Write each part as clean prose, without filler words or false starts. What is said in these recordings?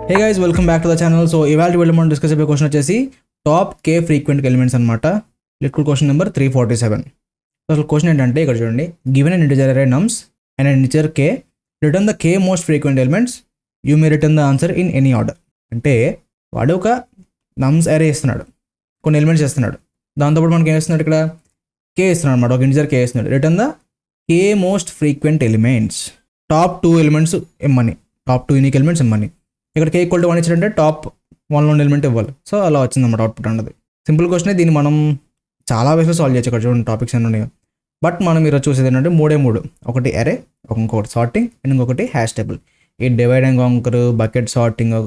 Hey guys, welcome back to the channel. So ఇవాళ వీడియోలో మనం డిస్కస్ అయిపోయే క్వశ్చన్ వచ్చేసి టాప్ కే ఫ్రీక్వెంట్ ఎలిమెంట్స్ అనమాట. Liquid question number 347. అసలు క్వశ్చన్ ఏంటంటే ఇక్కడ చూడండి, గివెన్ అండ్ ఇంటిజర్ అరే నమ్స్ and and integer K, return the K most frequent elements, you may return the answer in any order. అంటే వాడు ఒక నమ్స్ అరే ఇస్తున్నాడు, కొన్ని ఎలిమెంట్స్ ఇస్తున్నాడు, దాంతోపాటు మనకి ఏం ఇస్తున్నాడు, ఇక్కడ కే ఇస్తున్నాడు అనమాట, ఒక ఇంటిజర్ కే ఇస్తున్నాడు. Return the K most frequent elements, top 2 elements ఇమ్మని, టాప్ 2 యూనిక్ ఎలిమెంట్స్ ఇమ్మని. ఇక్కడ కే ఈక్వల్ టు 1 ఇచ్చాడంటే టాప్ 1 ఉన్న ఎలిమెంట్ ఇవ్వాలి. సో అలా వచ్చిందన్నమాట అవుట్పుట్ అన్నది. సింపుల్ క్వశ్చన్, దీన్ని మనం చాలా వేస్లో సాల్వ్ చేయొచ్చు. ఇక్కడ చూడండి టాపిక్స్ అన్నీ ఉన్నాయి, బట్ మనం ఈరోజు చూసేది ఏంటంటే మూడు, ఒకటి అరే, ఇంకొకటి సార్టింగ్ అండ్ ఇంకొకటి హ్యాష్ టేబుల్. ఈ divide and conquer, bucket sorting,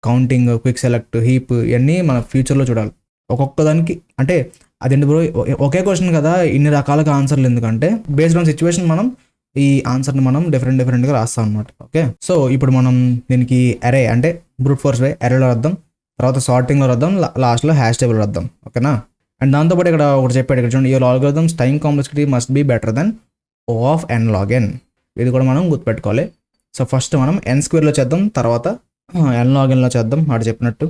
counting, quick select, heap, ఇవన్నీ మన ఫ్యూచర్లో చూడాలి. ఒక్కొక్క దానికి అంటే అదేంటి బ్రో, ఒకే క్వశ్చన్ కదా ఇన్ని రకాలుగా ఆన్సర్లు ఎందుకంటే బేస్డ్ ఆన్ సిచ్యువేషన్ మనం ఈ ఆన్సర్ని మనం డిఫరెంట్గా రాస్తాం అనమాట. ఓకే, సో ఇప్పుడు మనం దీనికి అరే అంటే బ్రూట్ ఫోర్స్ వే అరేలో రాద్దాం, తర్వాత సార్టింగ్లో రాద్దాం, లాస్ట్లో హ్యాష్ టేబుల్ రాద్దాం. ఓకేనా? అండ్ దాంతోపాటు ఇక్కడ ఒకటి చెప్పాడు, ఇక్కడ చూడండి, your algorithms time complexity must be better than O of n log n. ఇది కూడా మనం గుర్తుపెట్టుకోవాలి. సో ఫస్ట్ మనం n స్క్వేర్లో చేద్దాం, తర్వాత n log nలో చేద్దాం. అటు చెప్పినట్టు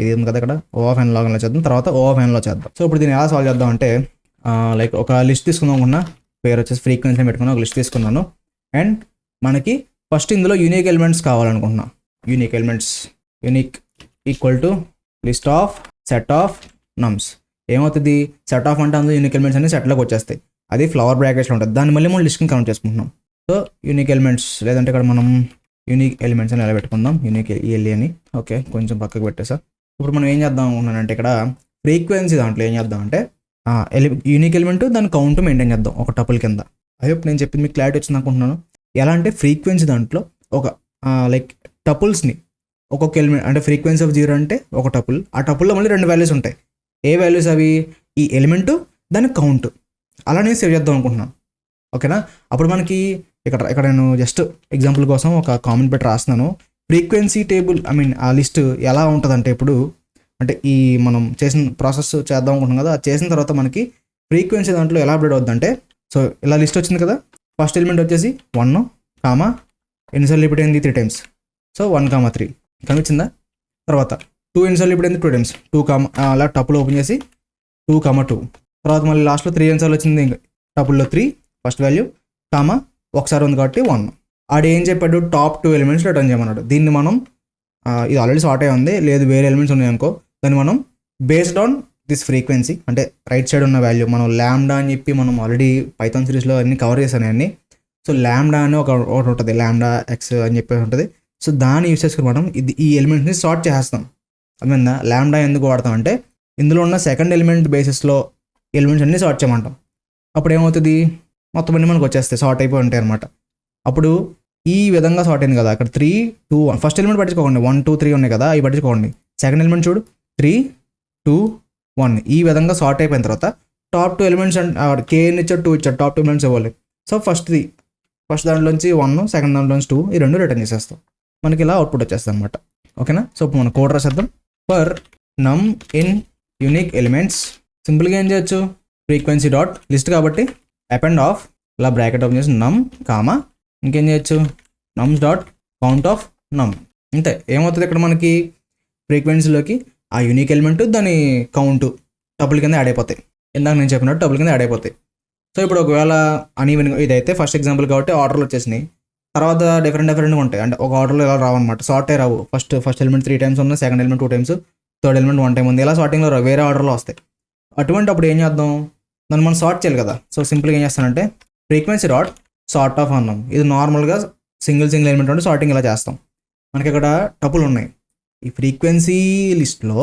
ఇది ఉంది కదా, ఇక్కడ O of n log nలో చేద్దాం, తర్వాత O of nలో చేద్దాం. సో ఇప్పుడు దీన్ని ఎలా సాల్వ్ చేద్దాం అంటే లైక్ ఒక లిస్ట్ తీసుకుందాం అనుకున్నా, పేరు వచ్చేసి ఫ్రీక్వెన్సీ పెట్టుకున్నా, ఒక లిస్ట్ తీసుకున్నాను. అండ్ మనకి ఫస్ట్ ఇందులో యూనిక్ ఎలిమెంట్స్ కావాలనుకుంటున్నా. Unique elements, unique equal to list of set of nums. ఏమవుతుంది, సెట్ ఆఫ్ అంటే అందులో యూనిక్ ఎలిమెంట్స్ అన్ని సెట్లోకి వచ్చేస్తాయి, అది ఫ్లవర్ బ్రాకెట్స్లో ఉంటుంది. దాన్ని మళ్ళీ మనం లిస్ట్ని కౌంట్ చేసుకుంటున్నాం. సో యూనిక్ ఎలిమెంట్స్, లేదంటే ఇక్కడ మనం యూనిక్ ఎలిమెంట్స్ అని ఎలా పెట్టుకుందాం, యూనిక్ ఈఎల్ఈ అని. ఓకే, కొంచెం పక్కకు పెట్టేసా. ఇప్పుడు మనం ఏం చేద్దాం అనుకున్నానంటే, ఇక్కడ ఫ్రీక్వెన్సీ దాంట్లో ఏం చేద్దాం అంటే యూనిక్ ఎలిమెంట్ దాని కౌంట్ మెయింటైన్ చేద్దాం ఒక టపుల్ కింద. అదే నేను చెప్పింది మీకు క్లారిటీ వచ్చింది అనుకుంటున్నాను. ఎలా అంటే ఫ్రీక్వెన్సీ దాంట్లో ఒక లైక్ టపుల్స్ని ఒక్కొక్క ఎలిమెంట్ అంటే ఫ్రీక్వెన్సీ ఆఫ్ 0 అంటే ఒక టపుల్, ఆ టపుల్లో మళ్ళీ 2 వాల్యూస్ ఉంటాయి. ఏ వాల్యూస్ అవి, ఈ ఎలిమెంటు దాని కౌంట్. అలా నేను సేవ్ చేద్దాం అనుకుంటున్నాను. ఓకేనా? అప్పుడు మనకి ఇక్కడ నేను జస్ట్ ఎగ్జాంపుల్ కోసం ఒక కామెంట్ పెట్టి రాస్తున్నాను. ఫ్రీక్వెన్సీ టేబుల్ ఆ లిస్ట్ ఎలా ఉంటుందంటే, ఇప్పుడు అంటే ఈ మనం చేసిన ప్రాసెస్ చేద్దాం అనుకుంటున్నాం కదా, అది చేసిన తర్వాత మనకి ఫ్రీక్వెన్సీ దాంట్లో ఎలా అప్డేట్ అవుతుందంటే, సో ఇలా లిస్ట్ వచ్చింది కదా, ఫస్ట్ ఎలిమెంట్ వచ్చేసి 1, ఎన్నిసార్లు రిపీట్ అయింది 3 టైమ్స్. సో 1, 3 కనిపించిందా? తర్వాత 2 ఎన్నిసార్లు రిపీట్ అయింది 2 టైమ్స్, 2, అలా టపుల్ ఓపెన్ చేసి 2, 2. తర్వాత మళ్ళీ లాస్ట్లో 3 ఎన్నిసార్లు వచ్చింది టపుల్లో 3 ఫస్ట్ వాల్యూ, ఒకసారి ఉంది కాబట్టి 1. ఆడు ఏం చెప్పాడు, టాప్ 2 ఎలిమెంట్స్ రిటర్న్ చేయమన్నాడు. దీన్ని మనం ఇది ఆల్రెడీ సార్ట్ అయి ఉంది, లేదు వేరే ఎలిమెంట్స్ ఉన్నాయి అనుకో, దాన్ని మనం బేస్డ్ ఆన్ దిస్ ఫ్రీక్వెన్సీ అంటే రైట్ సైడ్ ఉన్న వాల్యూ మనం ల్యాండా అని చెప్పి మనం ఆల్రెడీ పైథాన్ సిరీస్లో అన్ని కవర్ చేశాను అన్ని. సో ల్యాండా అని ఒకటి ఉంటుంది, ల్యాండా ఎక్స్ అని చెప్పేసి ఉంటుంది. సో దాన్ని యూస్ చేసుకుని మనం ఈ ఎలిమెంట్స్ని సార్ట్ చేసేస్తాం. అర్థమైందా? ల్యాండా ఎందుకు వాడతాం అంటే, ఇందులో ఉన్న సెకండ్ ఎలిమెంట్ బేసిస్లో ఎలిమెంట్స్ అన్ని సార్ట్ చేయమంటాం. అప్పుడు ఏమవుతుంది, మొత్తం అన్ని మనకు వచ్చేస్తాయి, సార్ట్ అయిపోయి ఉంటాయి అనమాట. అప్పుడు ఈ విధంగా సార్ట్ అయింది కదా, అక్కడ 3, 2, 1. ఫస్ట్ ఎలిమెంట్ పట్టించుకోండి, 1, 2, 3 ఉన్నాయి కదా, అవి పట్టించుకోండి. సెకండ్ ఎలిమెంట్ చూడు, 3, 2, 1. ఈ విధంగా సార్ట్ అయిపోయిన తర్వాత టాప్ 2 ఎలిమెంట్స్ కే ఇచ్చాడు, 2 ఇచ్చాడు, టాప్ 2 ఎలిమెంట్స్ ఇవ్వాలి. సో ఫస్ట్ దాంట్లోంచి 1, సెకండ్ దాంట్లోంచి 2, ఈ 2 రిటర్న్ చేసేస్తాం. మనకి ఇలా అవుట్పుట్ వచ్చేస్తుంది అనమాట. ఓకేనా? సో ఇప్పుడు మనం కోడ్ రాసేద్దాం. ఫర్ నమ్ ఇన్ యూనిక్ ఎలిమెంట్స్, సింపుల్గా ఏం చేయొచ్చు, ఫ్రీక్వెన్సీ డాట్ లిస్ట్ కాబట్టి అపెండ్ ఆఫ్, ఇలా బ్రాకెట్ ఓపెన్ చేసి నమ్, ఇంకేం చేయొచ్చు, నమ్స్ డాట్ కౌంట్ ఆఫ్ నమ్. అంతే. ఏమవుతుంది, ఇక్కడ మనకి ఫ్రీక్వెన్సీలోకి ఆ యూనిక్ ఎలిమెంట్ దాని కౌంట్ టపుల్ కింద యాడ్ అయిపోతాయి. ఇందాక నేను చెప్పినట్టు టపుల్ కింద యాడ్ అయిపోతాయి. సో ఇప్పుడు ఒకవేళ అనీవెన్, ఇదైతే ఫస్ట్ ఎగ్జాంపుల్ కాబట్టి ఆర్డర్లు వచ్చేసినాయి, తర్వాత డిఫరెంట్గా ఉంటాయి. అంటే ఒక ఆర్డర్లో ఎలా రావన్నమాట, సార్ట్ అయ్యి రావు. ఫస్ట్ ఎలిమెంట్ 3 టైమ్స్ ఉన్నాయి, second element 2 times, third element 1 time ఉంది, ఇలా సార్టింగ్లో రావు, వేరే ఆర్డర్లో వస్తాయి. అటువంటి అప్పుడు ఏం చేద్దాం, దాన్ని మనం సార్ట్ చేయాలి కదా. సో సింపుల్గా ఏం చేస్తానంటే ఫ్రీక్వెన్సీ డాట్ సార్ట్ ఆఫ్ అన్నాం. ఇది నార్మల్గా సింగిల్ ఎలిమెంట్ ఉంటే సార్టింగ్ ఇలా చేస్తాం. మనకి ఇక్కడ టపుల్ ఉన్నాయి. ఈ ఫ్రీక్వెన్సీ లిస్ట్లో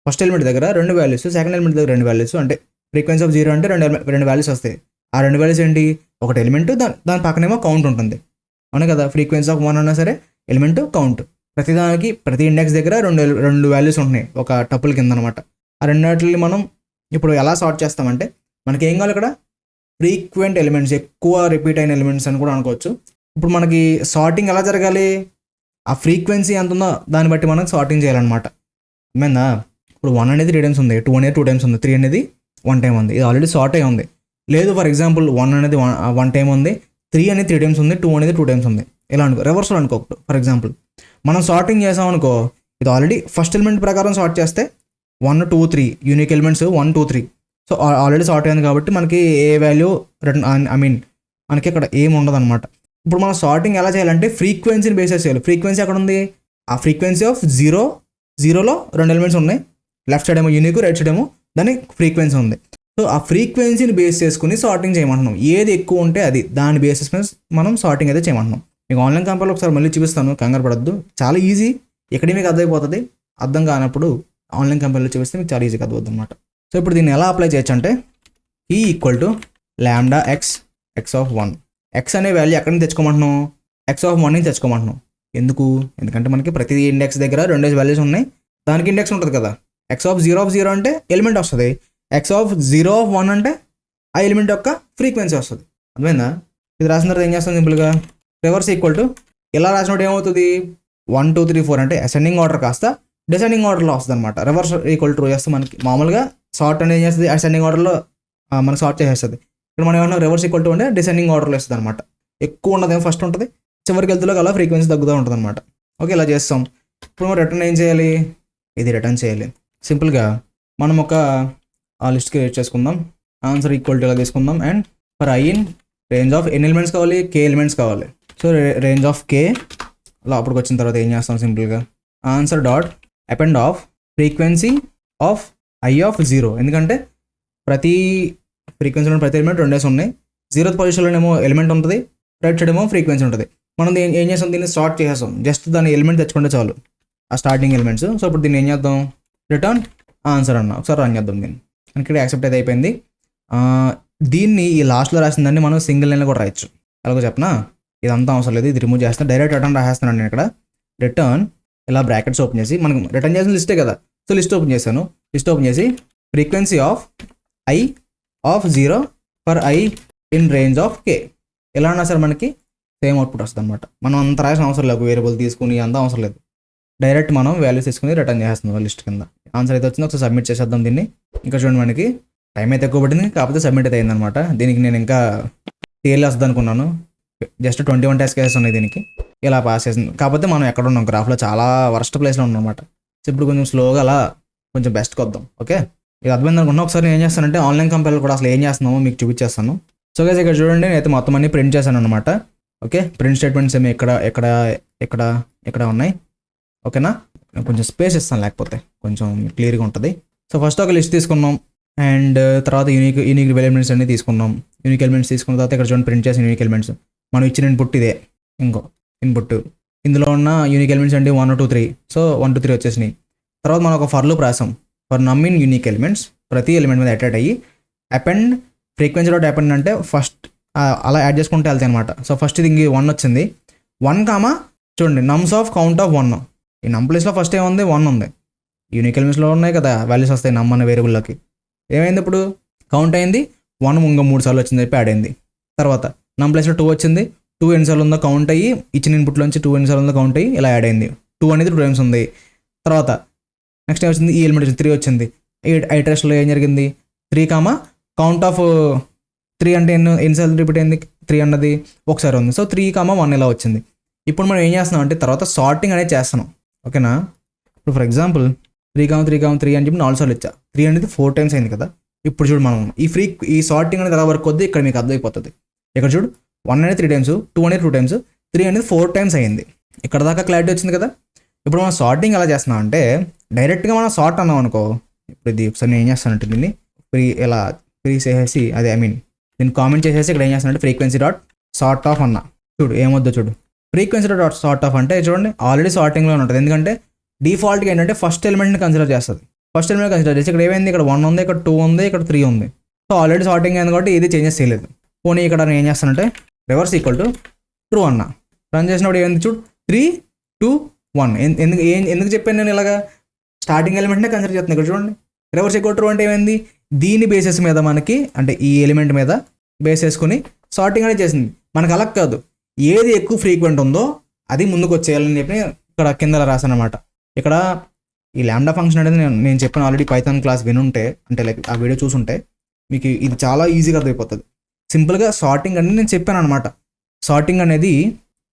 ఫస్ట్ ఎలిమెంట్ దగ్గర 2 వాల్యూస్, సెకండ్ ఎలిమెంట్ దగ్గర 2 వాల్యూస్, అంటే ఫ్రీక్వెన్సీ ఆఫ్ 0 అంటే 2 వాల్యూస్ వస్తాయి. ఆ 2 వాల్యూస్ ఏంటి, ఒకటి ఎలిమెంట్, దాని పక్కనేమో కౌంట్ ఉంటుంది. అవును కదా, ఫ్రీక్వెన్సీ ఆఫ్ 1 అన్నా సరే ఎలిమెంట్ కౌంట్, ప్రతి ఇండెక్స్ దగ్గర 2 వాల్యూస్ ఉంటున్నాయి ఒక టపుల్ కింద అనమాట. ఆ రెండింటిని మనం ఇప్పుడు ఎలా సార్ట్ చేస్తామంటే, మనకి ఏం కావాలి, ఇక్కడ ఫ్రీక్వెంట్ ఎలిమెంట్స్, ఎక్కువ రిపీట్ అయిన ఎలిమెంట్స్ అని కూడా అనుకోవచ్చు. ఇప్పుడు మనకి సార్టింగ్ ఎలా జరగాలి, ఆ ఫ్రీక్వెన్సీ ఎంత ఉందో దాన్ని బట్టి మనం సార్టింగ్ చేయాలన్నమాట. ఏమైందా? ఇప్పుడు 1 అనేది 3 టైమ్స్ ఉంది, 2 అనేది 2 టైమ్స్ ఉంది, 3 అనేది 1 టైం ఉంది, ఇది ఆల్రెడీ సార్ట్ అయి ఉంది. లేదు ఫర్ ఎగ్జాంపుల్ 1 అనేది 1 టైం ఉంది, 3 అనేది 3 టైమ్స్ ఉంది, 2 అనేది 2 టైమ్స్ ఉంది, ఇలా అనుకో, రివర్స్లో అనుకో. ఫర్ ఎగ్జాంపుల్ మనం సార్టింగ్ చేసాం అనుకో, ఇది ఆల్రెడీ ఫస్ట్ ఎలిమెంట్ ప్రకారం సార్ట్ చేస్తే 1 2 3 unique elements 1 2 3. So already sort అయింది కాబట్టి మనకి ఏ వాల్యూ రిటర్న్ మనకి ఇక్కడ ఏమి ఉండదు అనమాట. ఇప్పుడు మనం సార్టింగ్ ఎలా చేయాలంటే ఫ్రీక్వెన్సీని బేసెస్ చేయాలి. ఫ్రీక్వెన్సీ ఎక్కడ ఉంది? ఆ ఫ్రీక్వెన్సీ ఆఫ్ 0లో 2 ఎలిమెంట్స్ ఉన్నాయి. లెఫ్ట్ సైడ్ ఏమో యూనిక్, రైట్ సైడ్ ఏమో దాని ఫ్రీక్వెన్సీ ఉంది. సో ఆ ఫ్రీక్వెన్సీని బేస్ చేసుకుని సార్టింగ్ చేయమంటున్నాం. ఏది ఎక్కువ ఉంటే అది దాని బేసిస్ మీద మనం సార్టింగ్ అయితే చేయమంటున్నాం. మీకు ఆన్లైన్ కంపేర్లో ఒకసారి మళ్ళీ చూపిస్తాను, కంగారు పడద్దు. చాలా ఈజీ, ఎక్కడే మీకు అర్థమైపోతుంది. అర్థం కానప్పుడు ఆన్లైన్ కంపేర్లో చూపిస్తే మీకు చాలా ఈజీగా అర్థమవుతుంది అనమాట. సో ఇప్పుడు దీన్ని ఎలా అప్లై చేయొచ్చు అంటే ఈ equal to lambda x of 1. X అనే వాల్యూ ఎక్కడి నుంచి తెచ్చుకోమంటున్నాం? ఎక్స్ ఆఫ్ 1 నుంచి తెచ్చుకోమంటున్నాం. ఎందుకంటే మనకి ప్రతి ఇండెక్స్ దగ్గర 2 వాల్యూస్ ఉన్నాయి, దానికి ఇండెక్స్ ఉంటుంది కదా. ఎక్స్ ఆఫ్ 0 అంటే ఎలిమెంట్ వస్తుంది, ఎక్స్ ఆఫ్ 0 అంటే ఆ ఎలిమెంట్ యొక్క ఫ్రీక్వెన్సీ వస్తుంది. అర్థమైందా? ఇది రాసిన తర్వాత ఏం చేస్తాం? సింపుల్గా రివర్స్ ఈక్వల్ టు ఇలా రాసినప్పుడు ఏమవుతుంది? 1 2 3 4 అంటే అసెండింగ్ ఆర్డర్ కాస్త డిసెండింగ్ ఆర్డర్లో వస్తుంది అనమాట. రివర్స్ ఈక్వల్ టు చేస్తే మనకి మామూలుగా సార్ట్ అనేది ఏం చేస్తుంది? అసెండింగ్ ఆర్డర్లో మనకు సార్ట్ చేసేస్తుంది. ఇక్కడ మనం ఏమన్నా రివర్స్ ఈక్వల్ టు అంటే డిసెండింగ్ ఆర్డర్లో వస్తుంది అనమాట. ఎక్కువ ఉన్నది ఏమో ఫస్ట్ ఉంటుంది, చివరికి వెళ్తులో అలా ఫ్రీక్వెన్సీ తగ్గుతూ ఉంటుంది అనమాట. ఓకే, ఇలా చేస్తాం. ఇప్పుడు మనం రిటర్న్ ఏం చేయాలి? ఇది రిటర్న్ చేయాలి. సింపుల్గా మనం ఒక లిస్ట్కి క్రియేట్ చేసుకుందాం. ఆన్సర్ ఈక్వల్ టు ఇలా తీసుకుందాం. And for i in range of ఎన్ని ఎలిమెంట్స్ కావాలి? కే ఎలిమెంట్స్ కావాలి. సో రేంజ్ ఆఫ్ కే అలా అప్పటికి వచ్చిన తర్వాత ఏం చేస్తాం? సింపుల్గా answer dot append off frequency of i of 0. ఎందుకంటే ప్రతి ఫ్రీక్వెన్సీలో ప్రతి ఎలిమెంట్ 2 ఉన్నాయి. 0th పొజిషన్లోనేమో ఎలిమెంట్ ఉంటుంది, రైట్ సైడ్ ఏమో ఫ్రీక్వెన్సీ ఉంటుంది. మనం ఏం చేస్తాం? దీన్ని సార్ట్ చేసేస్తాం. జస్ట్ దాని ఎలిమెంట్ తెచ్చుకుంటే చాలు, ఆ స్టార్టింగ్ ఎలిమెంట్స్. సో ఇప్పుడు దీన్ని ఏం చేద్దాం? రిటర్న్ ఆన్సర్ అన్న ఒకసారి రన్ చేద్దాం. దీన్ని ఇక్కడ యాక్సెప్ట్ అయితే అయిపోయింది. దీన్ని ఈ లాస్ట్లో రాసిన దాన్ని మనం సింగిల్ లైన్లో కూడా రాయొచ్చు. అలాగే చెప్పనా? ఇదంతా అవసరం లేదు, ఇది రిమూవ్ చేస్తాను. డైరెక్ట్ రిటర్న్ రాసేస్తున్నాను నేను ఇక్కడ. రిటర్న్ ఇలా బ్రాకెట్స్ ఓపెన్ చేసి, మనం రిటర్న్ చేసిన లిస్టే కదా, సో లిస్ట్ ఓపెన్ చేశాను. లిస్ట్ ఓపెన్ చేసి frequency of i of 0 for i in range of k. ఎలా ఉన్నా సరే మనకి సేమ్ అవుట్పుట్ వస్తుంది అనమాట. మనం అంత రాసిన అవసరం లేదు, వేరియబుల్ తీసుకుని అంత అవసరం లేదు. డైరెక్ట్ మనం వాల్యూస్ తీసుకుని రిటర్న్ చేస్తున్నాం లిస్ట్ కింద. ఆన్సర్ అయితే వచ్చింది. ఒకసారి సబ్మిట్ చేసేద్దాం దీన్ని. ఇంకా చూడండి, మనకి టైం అయితే ఎక్కువ పట్టింది, కాకపోతే సబ్మిట్ అయితే అయిందనమాట. దీనికి నేను ఇంకా టీఎల్ వస్తుంది అనుకున్నాను. జస్ట్ 21 టెస్ట్ కేసెస్ ఉన్నాయి దీనికి. ఇలా పాస్ చేసింది. కాకపోతే మనం ఎక్కడ ఉన్నాం? గ్రాఫ్లో చాలా వర్స్ట్ ప్లేస్లో ఉన్నాం అనమాట. సో ఇప్పుడు కొంచెం స్లోగా అలా కొంచెం బెస్ట్కి వద్దాం. ఓకే, ఇది అర్థమైంది అనుకున్నా. ఒకసారి నేను ఏం చేస్తానంటే ఆన్లైన్ కంపేర్లో కూడా అసలు ఏం చేస్తున్నామో మీకు చూపించేస్తాను. సో గైస్ ఇక్కడ చూడండి, నేనైతే మొత్తం అన్ని ప్రింట్ చేశాను అనమాట. ఓకే, ప్రింట్ స్టేట్మెంట్స్ ఏమి ఎక్కడ ఉన్నాయి. ఓకేనా? కొంచెం స్పేస్ ఇస్తాను, లేకపోతే కొంచెం క్లియర్గా ఉంటుంది. సో ఫస్ట్ ఒక లిస్ట్ తీసుకున్నాం, అండ్ తర్వాత యూనిక్ ఎలిమెంట్స్ అన్ని తీసుకున్నాం. యూనిక్ ఎలిమెంట్స్ తీసుకున్న తర్వాత ఇక్కడ చూడండి ప్రింట్ చేసిన యూనిక్ ఎలిమెంట్స్. మనం ఇచ్చిన ఇన్పుట్ ఇదే, ఇంకో ఇన్పుట్. ఇందులో ఉన్న యూనిక్ ఎలిమెంట్స్ అంటే 1 2 3. సో 1 2 3 వచ్చేసినాయి. తర్వాత మనం ఒక ఫర్ లూప్ రాసాం. ఫర్ నమ్ ఇన్ యూనిక్ ఎలిమెంట్స్, ప్రతి ఎలిమెంట్ మీద అటాచ్ అయ్యి అపెండ్ ఫ్రీక్వెన్సీ డాట్ అపెండ్ అంటే ఫస్ట్ అలా యాడ్ చేసుకుంటే వెళ్తాయి అనమాట. సో ఫస్ట్ ఇది 1 వచ్చింది. 1 చూడండి నమ్స్ ఆఫ్ కౌంట్ ఆఫ్ 1. ఈ నమ్ ప్లేస్లో ఫస్ట్ ఏముంది? 1 ఉంది. యూనిక్ ఎలిమెంట్స్లో ఉన్నాయి కదా వాల్యూస్ వస్తాయి నమ్ అనే వేరియబుల్లోకి. ఏమైంది ఇప్పుడు? కౌంట్ అయింది 1 ఇంకా 3 సార్లు వచ్చింది చెప్పి యాడ్ అయింది. తర్వాత నమ్ ప్లేస్లో 2 వచ్చింది. 2 ఎన్నిసార్లు ఉందో కౌంట్ అయ్యి ఇచ్చిన ఇన్పుట్లోంచి 2 ఎన్నిసార్లు ఉందో కౌంట్ అయ్యి ఇలా యాడ్ అయింది. 2 అనేది 2 టైమ్స్ ఉంది. తర్వాత నెక్స్ట్ ఏం వచ్చింది? ఈ ఎలిమెంట్ వచ్చింది 3 వచ్చింది. ఐటరేషన్లో ఏం జరిగింది? 3 కౌంట్ ఆఫ్ 3 అంటే ఎన్నిసార్లు రిపీట్ అయింది? 3 అన్నది ఒకసారి ఉంది. సో 3, 1 ఇలా వచ్చింది. ఇప్పుడు మనం ఏం చేస్తున్నాం అంటే తర్వాత సార్టింగ్ అనేది చేస్తున్నాం. ఓకేనా? ఇప్పుడు ఫర్ ఎగ్జాంపుల్ 3 అని చెప్పి 4 సార్లు ఇచ్చా. 3 అనేది 4 టైమ్స్ అయింది కదా. ఇప్పుడు చూడు మనం ఈ సార్టింగ్ అనేది ఎలా వర్క్ అవుద్ది ఇక్కడ మీకు అర్థమైపోతుంది. ఇక్కడ చూడు 1 అనేది 3 టైమ్స్, 2 అనేది 2 టైమ్స్, 3 అనేది 4 టైమ్స్ అయింది. ఇక్కడ దాకా క్లారిటీ వచ్చింది కదా. ఇప్పుడు మనం సార్టింగ్ ఎలా చేస్తున్నాం అంటే డైరెక్ట్గా మనం సార్ట్ అన్నాం అనుకో. ఇప్పుడు ఇది ఒకసారి నేను ఏం చేస్తానంటే దీన్ని ఫ్రీ చేసేసి దీన్ని కామెంట్ చేసేసి ఇక్కడ ఏం చేస్తానంటే ఫ్రీక్వెన్సీ డాట్ సార్ట్ ఆఫ్ అన్న. చూడు ఏమొద్దో చూడు. ఫ్రీక్వెన్సీ డాట్ సార్ట్ ఆఫ్ అంటే చూడండి ఆల్రెడీ సార్టింగ్లో ఉంటుంది. ఎందుకంటే డిఫాల్ట్గా ఏంటంటే ఫస్ట్ ఎలిమెంట్ని కన్సిడర్ చేస్తుంది. ఫస్ట్ ఎలిమెంట్ కన్సిడర్ చేసి ఇక్కడ ఏమైంది? ఇక్కడ 1 ఉంది, ఇక్కడ 2 ఉంది, ఇక్కడ 3 ఉంది. సో ఆల్రెడీ సార్టింగ్ అయింది కాబట్టి ఏది చేంజెస్ చేయలేదు. పోనీ ఇక్కడ నేను ఏం చేస్తానంటే రివర్స్ ఈక్వల్ టు ట్రూ అన్న. రన్ చేసినప్పుడు ఏమైంది చూడు 3 2 1. ఎందుకు చెప్పాను నేను ఇలాగా? స్టార్టింగ్ ఎలిమెంట్నే కన్సిడర్ చేస్తున్నాను. ఇక్కడ చూడండి రివర్స్ ఈక్వల్ ట్రూ అంటే ఏమైంది? దీని బేసిస్ మీద మనకి అంటే ఈ ఎలిమెంట్ మీద బేస్ చేసుకుని సార్టింగ్ అనేది చేసింది. మనకు అలా కాదు, ఏది ఎక్కువ ఫ్రీక్వెంట్ ఉందో అది ముందుకు వచ్చేయాలని చెప్పి ఇక్కడ కింద రాశాను అనమాట. ఇక్కడ ఈ ల్యాండా ఫంక్షన్ అనేది నేను చెప్పిన ఆల్రెడీ పైథాన్ క్లాస్ వినుంటే అంటే లైక్ ఆ వీడియో చూసుంటే మీకు ఇది చాలా ఈజీగా అర్థమైపోతుంది. సింపుల్గా సార్టింగ్ అనేది నేను చెప్పాను అనమాట. సార్టింగ్ అనేది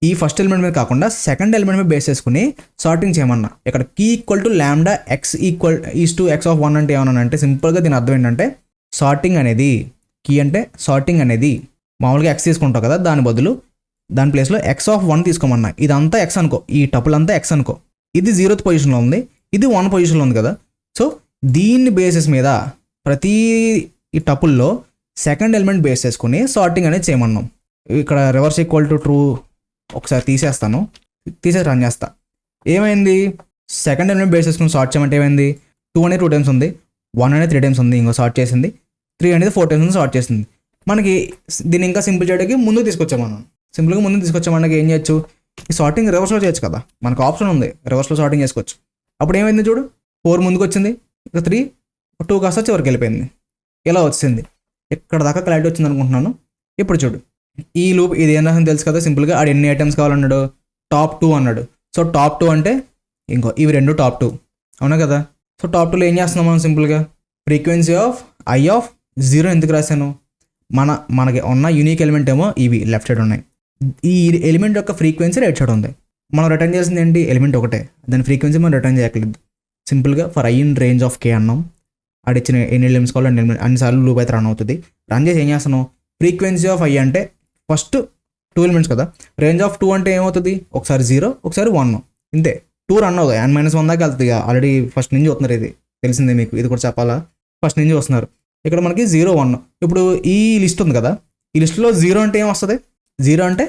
ఈ ఫస్ట్ ఎలిమెంట్ మీద కాకుండా సెకండ్ ఎలిమెంట్ మీద బేస్ చేసుకుని సార్టింగ్ చేయమన్నా. ఇక్కడ key equal to lambda x equal is to x of 1 అంటే ఏమన్నా అంటే సింపుల్గా దీని అర్థం ఏంటంటే సార్టింగ్ అనేది కీ అంటే సార్టింగ్ అనేది మామూలుగా ఎక్స్ తీసుకుంటావు కదా, దాని బదులు దాని ప్లేస్లో ఎక్స్ ఆఫ్ 1 తీసుకోమన్నా. ఇదంతా ఎక్స్ అనుకో, ఈ టపుల్ అంతా ఎక్స్ అనుకో, ఇది 0th పొజిషన్లో ఉంది, ఇది 1 పొజిషన్లో ఉంది కదా. సో దీన్ని బేసిస్ మీద ప్రతి ఈ టపుల్లో సెకండ్ ఎలిమెంట్ బేస్ చేసుకుని సార్టింగ్ అనేది చేయమన్నాం. ఇక్కడ రివర్స్ ఈక్వల్ టు ట్రూ ఒకసారి తీసేస్తాను, తీసేసి రన్ చేస్తా. ఏమైంది, సెకండ్ ఎలిమెంట్ బేస్ చేసుకుని సార్ట్ చేయమంటే ఏమైంది, 2 అనేది 2 టైమ్స్ ఉంది, 1 అనేది 3 టైమ్స్ ఉంది, ఇంకో సార్ట్ చేసింది, 3 అనేది 4 టైమ్స్ ఉంది సార్ట్ చేసింది. మనకి దీన్ని ఇంకా సింపుల్ చేయడానికి ముందుకు తీసుకొచ్చాం. మనం సింపుల్గా ముందుకు తీసుకొచ్చామన్నకి ఏం చేయొచ్చు, ఈ సార్టింగ్ రివర్స్లో చేయొచ్చు కదా, మనకు ఆప్షన్ ఉంది రివర్స్లో సార్టింగ్ చేసుకోవచ్చు. అప్పుడు ఏమైంది చూడు, 4 ముందుకు వచ్చింది, ఇక 3 2 కాస్త చివరికి వెళ్ళిపోయింది, ఇలా వచ్చింది. ఇక్కడ దాకా క్లారిటీ వచ్చింది అనుకుంటున్నాను. ఇప్పుడు చూడు ఈ లూప్ ఇది ఏం రాసింది తెలుసు కదా, సింపుల్గా ఆడు ఎన్ని ఐటమ్స్ కావాలన్నాడు, టాప్ 2 అన్నాడు. సో టాప్ 2 అంటే ఇంకో ఇవి రెండు టాప్ 2 అవునా కదా. సో టాప్ 2లో ఏం చేస్తున్నాం మనం, సింపుల్గా ఫ్రీక్వెన్సీ ఆఫ్ ఐ ఆఫ్ 0 ఎందుకు రాశాను, మనకి ఉన్న యూనిక్ ఎలిమెంట్ ఏమో ఇవి లెఫ్ట్ సైడ్ ఉన్నాయి, ఈ ఎలిమెంట్ యొక్క ఫ్రీక్వెన్సీ రైట్ సైడ్ ఉంది. మనం రిటర్న్ చేసింది ఏంటి, ఎలిమెంట్ ఒకటే, దాని ఫ్రీక్వెన్సీ మనం రిటర్న్ చేయట్లేదు. సింపుల్గా for i in range of k అన్నాం, ఆడిచ్చిన ఎన్ని ఎలిమెంట్స్ కావాలో అన్నిసార్లు లూప్ అయితే రన్ అవుతుంది. రన్ చేసి ఏం చేస్తున్నాం, ఫ్రీక్వెన్సీ ఆఫ్ ఐ అంటే ఫస్ట్ 2 ఎలిమెంట్స్ కదా, రేంజ్ ఆఫ్ 2 అంటే ఏమవుతుంది, ఒకసారి 0 ఒకసారి 1, ఇంతే 2 రన్ అవుతాయి, n-1 దాకా వెళ్తుంది. ఆల్రెడీ ఫస్ట్ నుంచి వస్తున్నారు, ఇది తెలిసిందే మీకు, ఇది కూడా చెప్పాలా, ఫస్ట్ నుంచి వస్తున్నారు. ఇక్కడ మనకి 0 1, ఇప్పుడు ఈ లిస్ట్ ఉంది కదా, ఈ లిస్ట్లో 0 అంటే ఏం వస్తుంది, 0 అంటే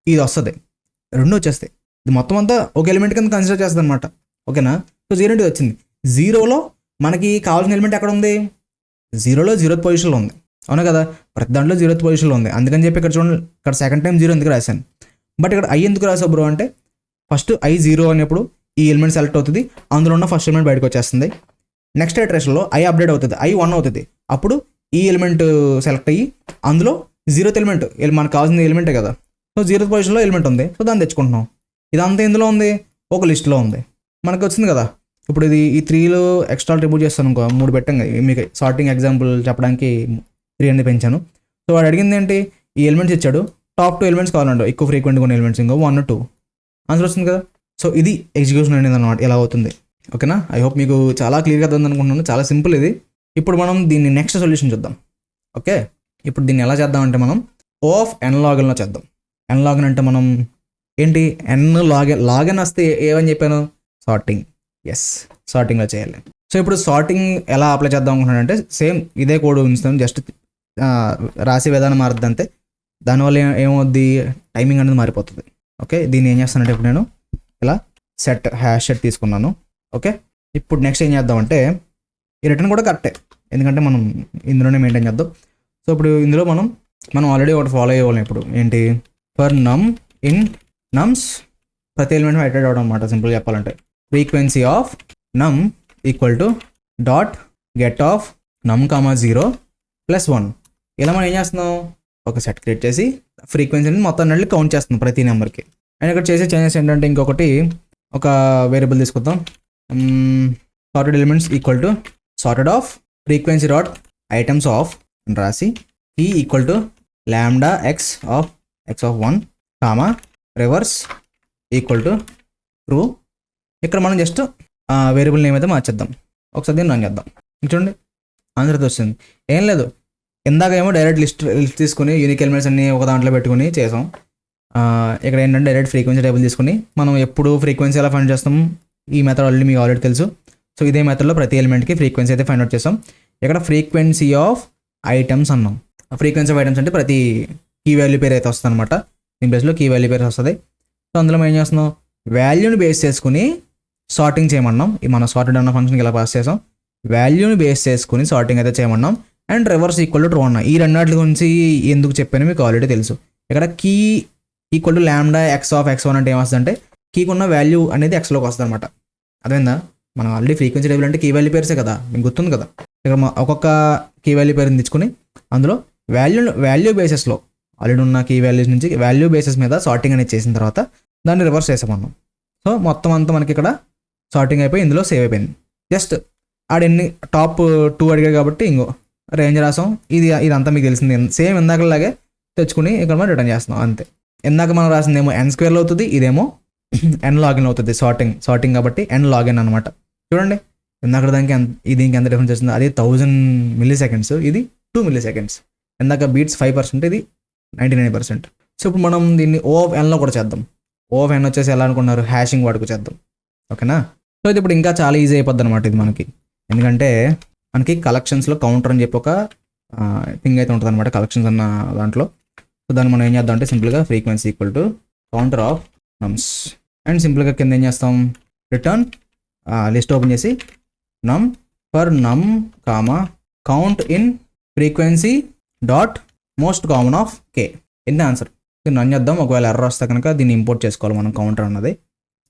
ఇది వస్తుంది, రెండు వచ్చేస్తాయి. ఇది మొత్తం అంతా ఒక ఎలిమెంట్ కింద కన్సిడర్ చేస్తుంది అనమాట, ఓకేనా. సో 0 అంటే వచ్చింది, 0లో మనకి కావాల్సిన ఎలిమెంట్ ఎక్కడ ఉంది, 0లో 0th పొజిషన్లో ఉంది, అవునా కదా. ప్రతి దాంట్లో 0th పొజిషన్లో ఉంది, అందుకని చెప్పి ఇక్కడ చూడండి, ఇక్కడ సెకండ్ టైం 0 ఎందుకు రాశాను. బట్ ఇక్కడ ఐ ఎందుకు రాసావు బ్రో అంటే, ఫస్ట్ ఐ 0 అనేప్పుడు ఈ ఎలిమెంట్ సెలెక్ట్ అవుతుంది, అందులో ఉన్న ఫస్ట్ ఎలిమెంట్ బయటకు వచ్చేస్తుంది. నెక్స్ట్ ఇటరేషన్లో ఐ అప్డేట్ అవుతుంది, ఐ 1 అవుతుంది, అప్పుడు ఈ ఎలిమెంట్ సెలెక్ట్ అయ్యి అందులో 0th ఎలిమెంట్ మనకు కావాల్సిన ఎలిమెంటే కదా. సో 0th పొజిషన్లో ఎలిమెంట్ ఉంది, సో దాన్ని తెచ్చుకుంటున్నాం. ఇదంతా ఎందులో ఉంది, ఒక లిస్ట్లో ఉంది, మనకు వచ్చింది కదా. ఇప్పుడు ఇది ఈ 3లో ఎక్స్ట్రా రిమూవ్ చేస్తాను, ఇంకో 3 పెట్టంగా మీకు సార్టింగ్ ఎగ్జాంపుల్ చెప్పడానికి 3 అనేది పెంచాను. సో వాడు అడిగింది ఏంటి, ఈ ఎలిమెంట్స్ ఇచ్చాడు, టాప్ 2 ఎలిమెంట్స్ కావాలండి, ఎక్కువ ఫ్రీక్వెంట్గా ఉన్న ఎలిమెంట్స్, ఇంకో 1 2 ఆన్సర్ వస్తుంది కదా. సో ఇది ఎగ్జిక్యూషన్ అనేది అనమాట, ఎలా అవుతుంది, ఓకేనా. ఐ హోప్ మీకు చాలా క్లియర్గా ఉంది అనుకుంటున్నాను, చాలా సింపుల్ ఇది. ఇప్పుడు మనం దీన్ని నెక్స్ట్ సొల్యూషన్ చూద్దాం, ఓకే. ఇప్పుడు దీన్ని ఎలా చేద్దామంటే మనం O ఆఫ్ n లాగన్లో చేద్దాం. n లాగన్ అంటే మనం ఏంటి, n లాగన్ వస్తే ఏమని చెప్పాను, సార్టింగ్, ఎస్ సార్టింగ్లో చేయాలి. సో ఇప్పుడు సార్టింగ్ ఎలా అప్లై చేద్దాం అనుకుంటున్నానంటే సేమ్ ఇదే కోడ్ ఉంచుతాం, జస్ట్ రాసే విధానం మారుద్ది అంతే. దానివల్ల ఏమవుద్ది, టైమింగ్ అనేది మారిపోతుంది, ఓకే. దీన్ని ఏం చేస్తానంటే ఇప్పుడు నేను ఇలా హ్యాష్ సెట్ తీసుకున్నాను, ఓకే. ఇప్పుడు నెక్స్ట్ ఏం చేద్దామంటే ఈ రిటర్న్ కూడా కరెక్టే, ఎందుకంటే మనం ఇందులోనే మెయింటైన్ చేద్దాం. సో ఇప్పుడు ఇందులో మనం ఆల్రెడీ ఒకటి ఫాలో అయ్యేవాళ్ళం, ఇప్పుడు ఏంటి, ఫర్ నమ్ ఇన్ నమ్స్ ప్రతి ఎలిమెంట్ హైటెడ్ అవడం అనమాట. సింపుల్గా చెప్పాలంటే ఫ్రీక్వెన్సీ ఆఫ్ నమ్ equal to dot get off నమ్ కామా 0 + 1. ఇలా మనం ఏం చేస్తున్నాం, ఒక సెట్ క్రియేట్ చేసి ఫ్రీక్వెన్సీని మొత్తం అన్నిటిని కౌంట్ చేస్తున్నాం ప్రతి నెంబర్కి. అండ్ ఇక్కడ చేసే చేంజెస్ ఏంటంటే ఇంకొకటి ఒక వేరియబుల్ తీసుకుందాం, sorted elements equal to sorted off frequency dot items of అని రాసి ఈ equal to lambda x of 1 comma reverse equal to true. ఇక్కడ మనం జస్ట్ వేరియబుల్ నేమ్ అయితే మార్చేద్దాం. ఒకసారి దీన్ని రన్ చేద్దాం, చూడండి ఆన్సర్ అయితే వస్తుంది. ఏం లేదు, ఇందాక ఏమో డైరెక్ట్ లిస్ట్ తీసుకుని యూనిక్ ఎలిమెంట్స్ అన్ని ఒక దాంట్లో పెట్టుకుని చేసాం. ఇక్కడ ఏంటంటే డైరెక్ట్ ఫ్రీక్వెన్సీ టేబుల్ తీసుకుని మనం ఎప్పుడు ఫ్రీక్వెన్సీ ఎలా ఫైండ్ చేస్తాం, ఈ మెథడ్ ఆల్రెడీ మీకు ఆల్రెడీ తెలుసు. సో ఇదే మెథడ్లో ప్రతి ఎలిమెంట్కి ఫ్రీక్వెన్సీ అయితే ఫైండ్ అవుట్ చేస్తాం. ఇక్కడ ఫ్రీక్వెన్సీ ఆఫ్ ఐటమ్స్ అన్నాం. ఫ్రీక్వెన్సీ ఆఫ్ ఐటమ్స్ అంటే ప్రతి కీ వాల్యూ పేరు అయితే వస్తుంది అనమాట, దీని ప్లేస్లో కీ వాల్యూ పేరు వస్తుంది. సో అందులో మనం ఏం చేస్తున్నాం, వాల్యూని బేస్ చేసుకుని సార్టింగ్ చేయమన్నాం. మనం సార్టెడ్ అన్న ఫంక్షన్కి ఇలా పాస్ చేసాం, వాల్యూని బేస్ చేసుకుని సార్టింగ్ అయితే చేయమన్నాం. And reverse equal to true అన్నా. ఈ రెండాటి గురించి ఎందుకు చెప్పానో మీకు ఆల్రెడీ తెలుసు. ఇక్కడ key equal to lambda x of x1 అంటే ఏమొస్తుంది అంటే కీకి ఉన్న వాల్యూ అనేది ఎక్స్లోకి వస్తుంది అనమాట. అదేందా, మనం ఆల్రెడీ ఫ్రీక్వెన్సీ టేబుల్ అంటే కీ వాల్యూ పేర్సే కదా, మీకు గుర్తుంది కదా. ఇక్కడ ఒక్కొక్క కీ వాల్యూ పేరుని తెచ్చుకుని అందులో వాల్యూ బేసెస్లో ఆల్రెడీ ఉన్న కీ వాల్యూస్ నుంచి వాల్యూ బేసెస్ మీద సార్టింగ్ అనేది చేసిన తర్వాత దాన్ని రివర్స్ చేసామన్నాం. సో మొత్తం అంతా మనకి ఇక్కడ సార్టింగ్ అయిపోయి ఇందులో సేవ్ అయిపోయింది. జస్ట్ ఆడెన్ని టాప్ 2 అడిగాడు కాబట్టి ఇంకో రేంజ్ రాసాం. ఇదంతా మీకు తెలిసింది, సేమ్ ఇందాకలాగే తెచ్చుకుని ఇక్కడ మనం రిటర్న్ చేస్తున్నాం అంతే. ఇందాక మనం రాసిందేమో ఎన్ స్క్వేర్లో అవుతుంది, ఇదేమో ఎన్ లాగిన్ అవుతుంది. సార్టింగ్ కాబట్టి ఎన్ లాగిన్ అనమాట. చూడండి ఇందాక దానికి దీనికి ఎంత డిఫరెన్స్ వస్తుంది, అది 1000 మిల్లీ సెకండ్స్, ఇది 2 మిల్లీ సెకండ్స్. ఇందాక బీట్స్ 5%, ఇది 99%. సో ఇప్పుడు మనం దీన్ని O of Nలో కూడా చేద్దాం. O of N వచ్చేసి ఎలా అనుకున్నారు, హ్యాషింగ్ వాడుకు చేద్దాం. ఓకేనా. సో ఇది ఇప్పుడు ఇంకా చాలా ఈజీ అయిపోద్ది అనమాట ఇది మనకి. ఎందుకంటే మనకి కలెక్షన్స్లో కౌంటర్ అని చెప్పి ఒక థింగ్ అయితే ఉంటుంది అనమాట, కలెక్షన్స్ అన్న దాంట్లో. సో దాన్ని మనం ఏం చేద్దాం అంటే సింపుల్గా frequency equal to counter of నమ్స్, and సింపుల్గా కింద ఏం చేస్తాం, రిటర్న్ లిస్ట్ ఓపెన్ చేసి నమ్ ఫర్ నమ్ comma count in frequency dot most common of K in answer. దీన్ని రన్ చేద్దాం. ఒకవేళ ఎర్రర్ వస్తే కనుక దీన్ని ఇంపోర్ట్ చేసుకోవాలి మనం కౌంటర్ అన్నది.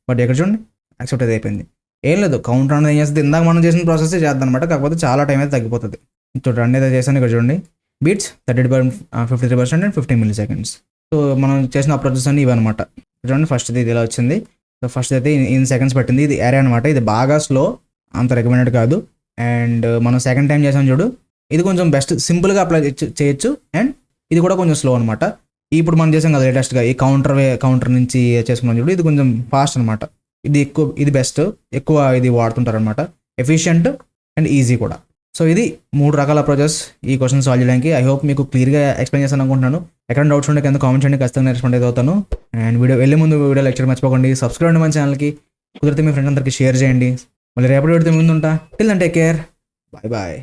బట్ ఇక్కడ చూడండి యాక్సెప్ట్ అయితే అయిపోయింది. ఏం లేదు, కౌంటర్ అనేది ఏం చేస్తుంది, ఇందాక మనం చేసిన ప్రాసెస్ చేద్దాం అనమాట. కాకపోతే చాలా టైం అయితే తగ్గిపోతుంది. చూడండి రన్ అయితే చేశాను. ఇక్కడ చూడండి beats 53% and 15 milliseconds. So మనం చేసిన అప్రోచెస్ అన్ని ఇవన్నమాట. చూడండి ఫస్ట్ ఇది ఇలా వచ్చింది. సో ఫస్ట్ అయితే ఇన్ సెకండ్స్ పెట్టింది. ఇది ఏరే అనమాట. ఇది బాగా స్లో, అంత రికమెండెడ్ కాదు. అండ్ మనం సెకండ్ టైం చేసాం చూడు, ఇది కొంచెం బెస్ట్, సింపుల్గా అప్లై చేయొచ్చు. అండ్ ఇది కూడా కొంచెం స్లో అనమాట. ఇప్పుడు మనం చేసాం కదా లేటెస్ట్గా ఈ కౌంటర్ నుంచి చేసుకున్నాం చూడు, ఇది కొంచెం ఫాస్ట్ అనమాట. ఇది బెస్ట్, ఎక్కువ ఇది వాడుతుంటారు అనమాట. ఎఫిషియంట్ అండ్ ఈజీ కూడా. సో ఇది 3 రకాల అప్రోచెస్ ఈ క్వశ్చన్ సాల్వ్ చేయడానికి. ఐ హోప్ మీకు క్లియర్గా ఎక్స్ప్లెయిన్ చేస్తాను అనుకుంటున్నాను. ఎక్కడ డౌట్స్ ఉంటే కింద కామెంట్ చేయండి, ఖచ్చితంగా రెస్పాండ్ అయితే అవుతాను. అండ్ వెళ్ళే ముందు వీడియో లెక్చర్ మర్చిపోకండి, సబ్స్క్రైబ్ అండి మన ఛానల్కి, కుదిరితే మీ ఫ్రెండ్స్ అందరికీ షేర్ చేయండి. మళ్ళీ రేపటి వీడితో ముందు ఉంటా. Till then take care, bye bye.